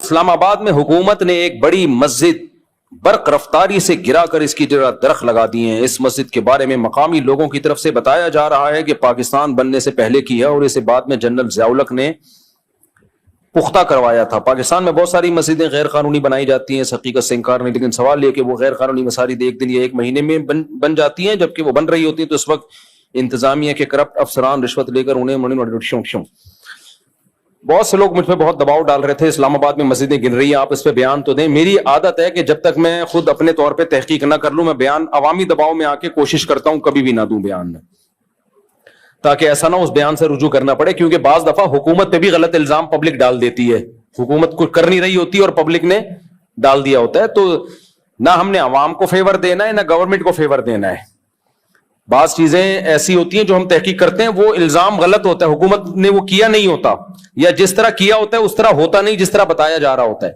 اسلام آباد میں حکومت نے ایک بڑی مسجد برق رفتاری سے گرا کر اس کی جگہ درخت لگا دیے ہیں. اس مسجد کے بارے میں مقامی لوگوں کی طرف سے بتایا جا رہا ہے کہ پاکستان بننے سے پہلے کی ہے اور اسے بعد میں جنرل ضیاء الحق نے پختہ کروایا تھا. پاکستان میں بہت ساری مسجدیں غیر قانونی بنائی جاتی ہیں, اس حقیقت سے انکار نہیں, لیکن سوال یہ کہ وہ غیر قانونی مساجد ایک دن یا ایک مہینے میں بن جاتی ہیں, جبکہ وہ بن رہی ہوتی ہیں تو اس وقت انتظامیہ کے کرپٹ افسران رشوت لے کر انہیں بہت سے لوگ مجھ پہ بہت دباؤ ڈال رہے تھے. اسلام آباد میں مسجدیں گن رہی ہیں, آپ اس پہ بیان تو دیں. میری عادت ہے کہ جب تک میں خود اپنے طور پہ تحقیق نہ کر لوں, میں بیان عوامی دباؤ میں آ کے کوشش کرتا ہوں کبھی بھی نہ دوں بیان میں, تاکہ ایسا نہ اس بیان سے رجوع کرنا پڑے, کیونکہ بعض دفعہ حکومت پہ بھی غلط الزام پبلک ڈال دیتی ہے. حکومت کچھ کر نہیں رہی ہوتی اور پبلک نے ڈال دیا ہوتا ہے, تو نہ ہم نے عوام کو فیور دینا ہے نہ گورنمنٹ کو فیور دینا ہے. بعض چیزیں ایسی ہوتی ہیں جو ہم تحقیق کرتے ہیں وہ الزام غلط ہوتا ہے, حکومت نے وہ کیا نہیں ہوتا, یا جس طرح کیا ہوتا ہے اس طرح ہوتا نہیں جس طرح بتایا جا رہا ہوتا ہے.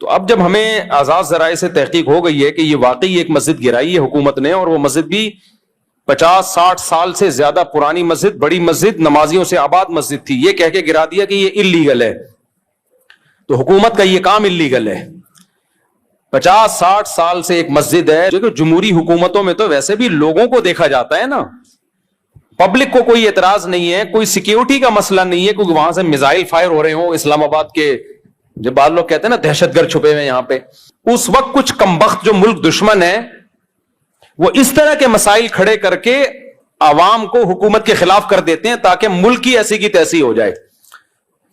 تو اب جب ہمیں آزاد ذرائع سے تحقیق ہو گئی ہے کہ یہ واقعی ایک مسجد گرائی ہے حکومت نے, اور وہ مسجد بھی 50-60 سال سے زیادہ پرانی مسجد, بڑی مسجد, نمازیوں سے آباد مسجد تھی, یہ کہہ کے گرا دیا کہ یہ اللیگل ہے, تو حکومت کا یہ کام اللیگل ہے. 50-60 سال سے ایک مسجد ہے, جو کہ جمہوری حکومتوں میں تو ویسے بھی لوگوں کو دیکھا جاتا ہے نا, پبلک کو کوئی اعتراض نہیں ہے, کوئی سیکیورٹی کا مسئلہ نہیں ہے, کیونکہ وہاں سے میزائل فائر ہو رہے ہوں اسلام آباد کے, جب بعض لوگ کہتے ہیں نا دہشت گرد چھپے ہوئے یہاں پہ, اس وقت کچھ کمبخت جو ملک دشمن ہے وہ اس طرح کے مسائل کھڑے کر کے عوام کو حکومت کے خلاف کر دیتے ہیں تاکہ ملک کی ایسی کی تیسی ہو جائے,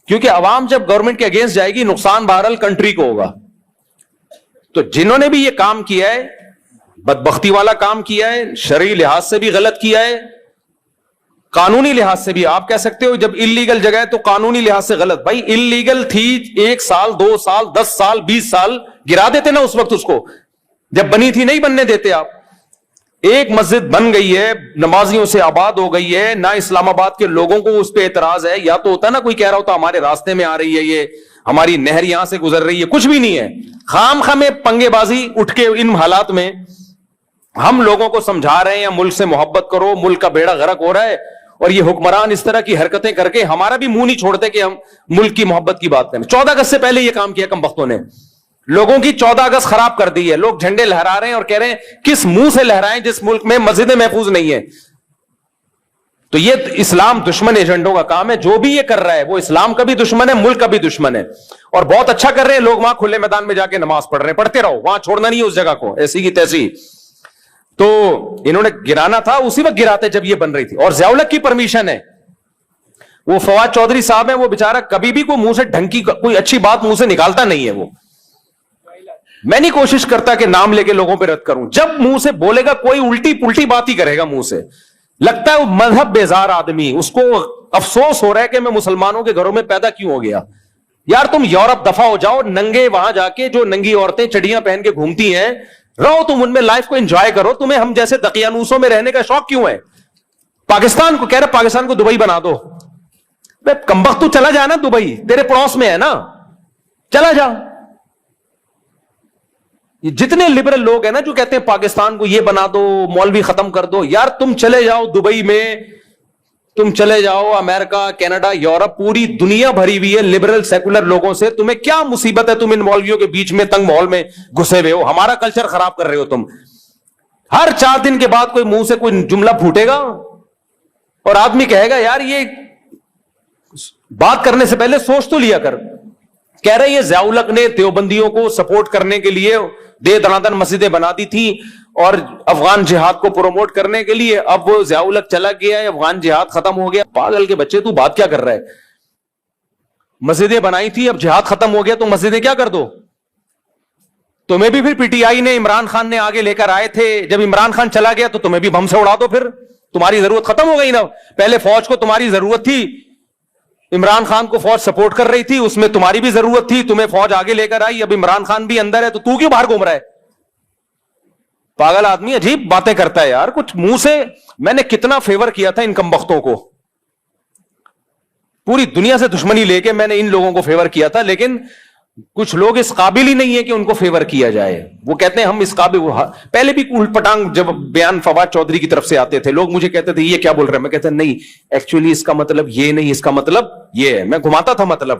کیونکہ عوام جب گورنمنٹ کے اگینسٹ جائے گی نقصان بہرحال کنٹری کو ہوگا. تو جنہوں نے بھی یہ کام کیا ہے, بدبختی والا کام کیا ہے, شرعی لحاظ سے بھی غلط کیا ہے, قانونی لحاظ سے بھی آپ کہہ سکتے ہو جب اللیگل جگہ ہے تو قانونی لحاظ سے غلط. بھائی اللیگل تھی 1 سال 2 سال 10 سال 20 سال گرا دیتے نا اس وقت, اس کو جب بنی تھی نہیں بننے دیتے آپ. ایک مسجد بن گئی ہے, نمازیوں سے آباد ہو گئی ہے, نہ اسلام آباد کے لوگوں کو اس پہ اعتراض ہے, یا تو ہوتا ہے نا کوئی کہہ رہا ہوتا ہمارے راستے میں آ رہی ہے, یہ ہماری نہر یہاں سے گزر رہی ہے, کچھ بھی نہیں ہے. خام خام پنگے بازی اٹھ کے ان حالات میں ہم لوگوں کو سمجھا رہے ہیں ملک سے محبت کرو, ملک کا بیڑا غرق ہو رہا ہے, اور یہ حکمران اس طرح کی حرکتیں کر کے ہمارا بھی منہ نہیں چھوڑتے کہ ہم ملک کی محبت کی بات کریں. 14 اگست سے پہلے یہ کام کیا کم بختوں نے, لوگوں کی 14 اگست خراب کر دی ہے. لوگ جھنڈے لہرا رہے ہیں اور کہہ رہے ہیں کس منہ سے لہرائیں جس ملک میں مسجدیں محفوظ نہیں ہے. تو یہ اسلام دشمن ایجنڈوں کا کام ہے. جو بھی یہ کر رہا ہے وہ اسلام کا بھی دشمن ہے, ملک کا بھی دشمن ہے, اور بہت اچھا کر رہے ہیں لوگ. وہاں کھلے میدان میں جا کے نماز پڑھ رہے ہیں, پڑھتے رہو, وہاں چھوڑنا نہیں ہے اس جگہ کو ایسی کی تیسی. تو انہوں نے گرانا تھا اسی وقت گراتے جب یہ بن رہی تھی, اور ضیاء الحق کی پرمیشن ہے. وہ فواد چودھری صاحب ہیں, وہ بیچارہ کبھی بھی کوئی منہ سے ڈھنگ کی کوئی اچھی بات منہ سے نکالتا نہیں ہے. وہ میں نہیں کوشش کرتا کہ نام لے کے لوگوں پہ رد کروں, جب منہ سے بولے گا کوئی الٹی پلٹی بات ہی کرے گا منہ سے, لگتا ہے وہ مذہب بیزار آدمی, اس کو افسوس ہو رہا ہے کہ میں مسلمانوں کے گھروں میں پیدا کیوں ہو گیا. یار تم یورپ دفع ہو جاؤ, ننگے وہاں جا کے جو ننگی عورتیں چڑیاں پہن کے گھومتی ہیں رہو, تم ان میں لائف کو انجوائے کرو. تمہیں ہم جیسے دقیانوسوں میں رہنے کا شوق کیوں ہے؟ پاکستان کو کہہ رہے پاکستان کو دبئی بنا دو. کمبخت تو چلا جا نا دبئی, تیرے پڑوس میں ہے نا, چلا جا. جتنے لبرل لوگ ہیں نا جو کہتے ہیں پاکستان کو یہ بنا دو, مولوی ختم کر دو, یار تم چلے جاؤ دبئی میں, تم چلے جاؤ امریکہ, کینیڈا, یورپ, پوری دنیا بھری ہوئی ہے لبرل سیکولر لوگوں سے. تمہیں کیا مصیبت ہے تم ان مولویوں کے بیچ میں تنگ ماحول میں گھسے ہوئے ہو, ہمارا کلچر خراب کر رہے ہو تم. ہر 4 دن کے بعد کوئی منہ سے کوئی جملہ پھوٹے گا اور آدمی کہے گا یار یہ بات کرنے سے پہلے سوچ تو لیا کر. کہہ رہے یہ ضیاء الحق نے دیوبندیوں کو سپورٹ کرنے کے لیے دے دنادن مسجدیں بنا دی تھی اور افغان جہاد کو پروموٹ کرنے کے لیے. اب وہ ضیاء الحق چلا گیا ہے, افغان جہاد ختم ہو گیا. پاگل کے بچے, تو بات کیا کر رہا ہے؟ مسجدیں بنائی تھی, اب جہاد ختم ہو گیا تو مسجدیں کیا کر دو؟ تمہیں بھی پھر پی ٹی آئی نے, عمران خان نے آگے لے کر آئے تھے, جب عمران خان چلا گیا تو تمہیں بھی بم سے اڑا دو. پھر تمہاری ضرورت ختم ہو گئی نا. پہلے فوج کو تمہاری ضرورت تھی, عمران خان کو فوج سپورٹ کر رہی تھی, اس میں تمہاری بھی ضرورت تھی, تمہیں فوج آگے لے کر آئی. اب عمران خان بھی اندر ہے تو کیوں باہر گھوم رہا ہے؟ پاگل آدمی عجیب باتیں کرتا ہے یار. کچھ منہ سے میں نے کتنا فیور کیا تھا ان کمبختوں کو, پوری دنیا سے دشمنی لے کے میں نے ان لوگوں کو فیور کیا تھا, لیکن کچھ لوگ اس قابل ہی نہیں ہے کہ ان کو فیور کیا جائے. وہ کہتے ہیں ہم اس قابل. پہلے بھی الٹ پٹانگ جب بیان فواد چودھری کی طرف سے آتے تھے لوگ مجھے کہتے تھے یہ کیا بول رہے ہیں, میں کہتا نہیں ایکچولی اس کا مطلب یہ نہیں, اس کا مطلب یہ ہے. میں گھماتا تھا مطلب,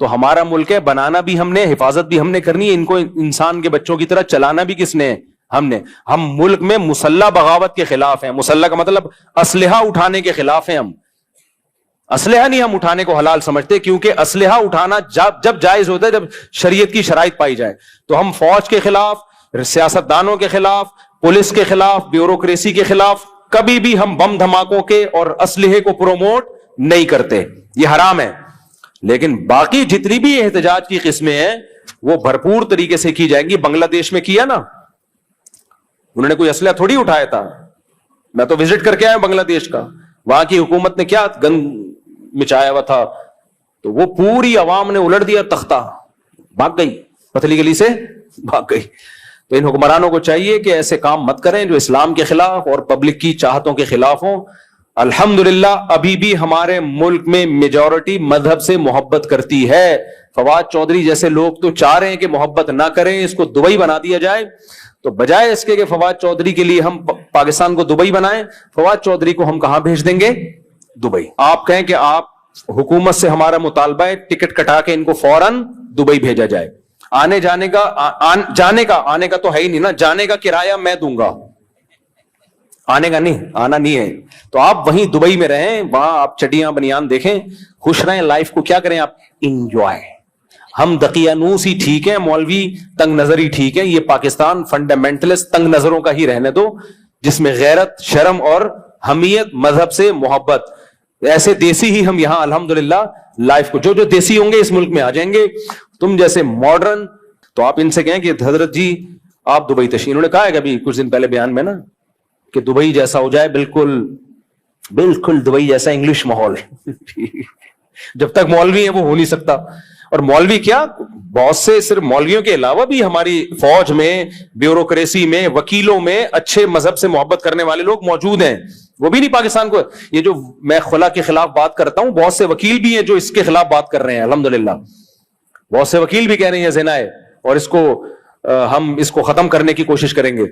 تو ہمارا ملک ہے, بنانا بھی ہم نے, حفاظت بھی ہم نے کرنی ہے, ان کو انسان کے بچوں کی طرح چلانا بھی کس نے, ہم نے. ہم ملک میں مسلح بغاوت کے خلاف ہیں. مسلح کا مطلب اسلحہ اٹھانے کے خلاف ہیں ہم. اسلحہ نہیں ہم اٹھانے کو حلال سمجھتے, کیونکہ اسلحہ اٹھانا جب جائز ہوتا ہے جب شریعت کی شرائط پائی جائے. تو ہم فوج کے خلاف, سیاستدانوں کے خلاف, پولیس کے خلاف, بیوروکریسی کے خلاف کبھی بھی ہم بم دھماکوں کے اور اسلحے کو پروموٹ نہیں کرتے, یہ حرام ہے. لیکن باقی جتنی بھی احتجاج کی قسمیں ہیں وہ بھرپور طریقے سے کی جائیں گی. بنگلہ دیش میں کیا نا, انہوں نے کوئی اسلحہ تھوڑی اٹھایا تھا. میں تو وزٹ کر کے آیا بنگلہ دیش کا, وہاں کی حکومت نے کیا گند مچایا ہوا تھا, تو وہ پوری عوام نے الٹ دیا تختہ, بھاگ گئی, پتلی گلی سے بھاگ گئی. تو ان حکمرانوں کو چاہیے کہ ایسے کام مت کریں جو اسلام کے خلاف اور پبلک کی چاہتوں کے خلاف ہوں. الحمدللہ ابھی بھی ہمارے ملک میں میجورٹی مذہب سے محبت کرتی ہے. فواد چودھری جیسے لوگ تو چاہ رہے ہیں کہ محبت نہ کریں, اس کو دبئی بنا دیا جائے. تو بجائے اس کے کہ فواد چودھری کے لیے ہم پاکستان کو دبئی بنائیں, فواد چودھری کو ہم کہاں بھیج دیں گے, دبئی. آپ کہیں کہ آپ حکومت سے ہمارا مطالبہ ہے ٹکٹ کٹا کے ان کو فوراً دبئی بھیجا جائے. آنے جانے کا آنے کا تو ہے ہی نہیں نا, جانے کا کرایہ میں دوں گا, آنے کا نہیں, آنا نہیں ہے. تو آپ وہیں دبئی میں رہیں, وہاں آپ چٹیاں بنیان دیکھیں, خوش رہیں, لائف کو کیا کریں آپ, انجوائے. ہم دقیانوس ہی ٹھیک ہے, مولوی تنگ نظر ہی ٹھیک ہے. یہ پاکستان فنڈامنٹلسٹ تنگ نظروں کا ہی رہنے دو, جس میں غیرت, شرم اور حمیت, مذہب سے محبت. ایسے دیسی ہی ہم یہاں الحمدللہ لائف کو, جو دیسی ہوں گے اس ملک میں آ جائیں گے. تم جیسے ماڈرن, تو آپ ان سے کہیں کہ حضرت جی آپ دبئی تشریف, انہوں نے کہا ہے کہ ابھی کچھ دن پہلے بیان میں نا کہ دبئی جیسا ہو جائے, بالکل دبئی جیسا انگلش ماحول. جب تک مولوی ہیں وہ ہو نہیں سکتا. اور مولوی کیا, بہت سے صرف مولویوں کے علاوہ بھی ہماری فوج میں, بیوروکریسی میں, وکیلوں میں اچھے مذہب سے محبت کرنے والے لوگ موجود ہیں. وہ بھی نہیں پاکستان کو, یہ جو میں خلا کے خلاف بات کرتا ہوں, بہت سے وکیل بھی ہیں جو اس کے خلاف بات کر رہے ہیں الحمدللہ. بہت سے وکیل بھی کہہ رہے ہیں زنا ہے اور اس کو ہم اس کو ختم کرنے کی کوشش کریں گے.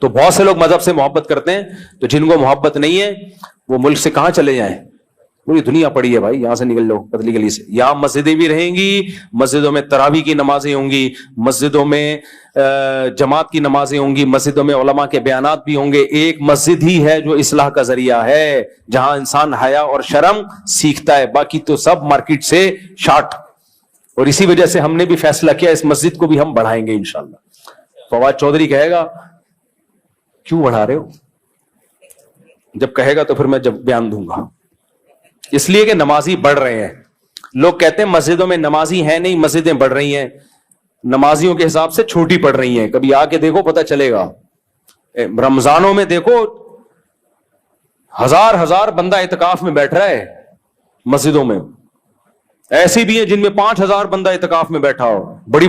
تو بہت سے لوگ مذہب سے محبت کرتے ہیں, تو جن کو محبت نہیں ہے وہ ملک سے کہاں چلے جائیں. پوری دنیا پڑی ہے بھائی, یہاں سے نکل جاؤ پتلی گلی سے. یہاں مسجدیں بھی رہیں گی, مسجدوں میں تراویح کی نمازیں ہوں گی, مسجدوں میں جماعت کی نمازیں ہوں گی, مسجدوں میں علماء کے بیانات بھی ہوں گے. ایک مسجد ہی ہے جو اصلاح کا ذریعہ ہے, جہاں انسان حیا اور شرم سیکھتا ہے, باقی تو سب مارکیٹ سے شارٹ. اور اسی وجہ سے ہم نے بھی فیصلہ کیا اس مسجد کو بھی ہم بڑھائیں گے انشاءاللہ. فواد چودھری کہے گا کیوں بڑھا رہے ہو, جب کہے گا تو پھر میں جب بیان دوں گا. اس لیے کہ نمازی بڑھ رہے ہیں. لوگ کہتے ہیں مسجدوں میں نمازی ہیں نہیں, مسجدیں بڑھ رہی ہیں, نمازیوں کے حساب سے چھوٹی پڑ رہی ہیں. کبھی آ کے دیکھو پتہ چلے گا. رمضانوں میں دیکھو ہزار بندہ اعتکاف میں بیٹھ رہا ہے مسجدوں میں, ایسی بھی ہیں جن میں 5,000 بندہ اعتکاف میں بیٹھا ہو. بڑی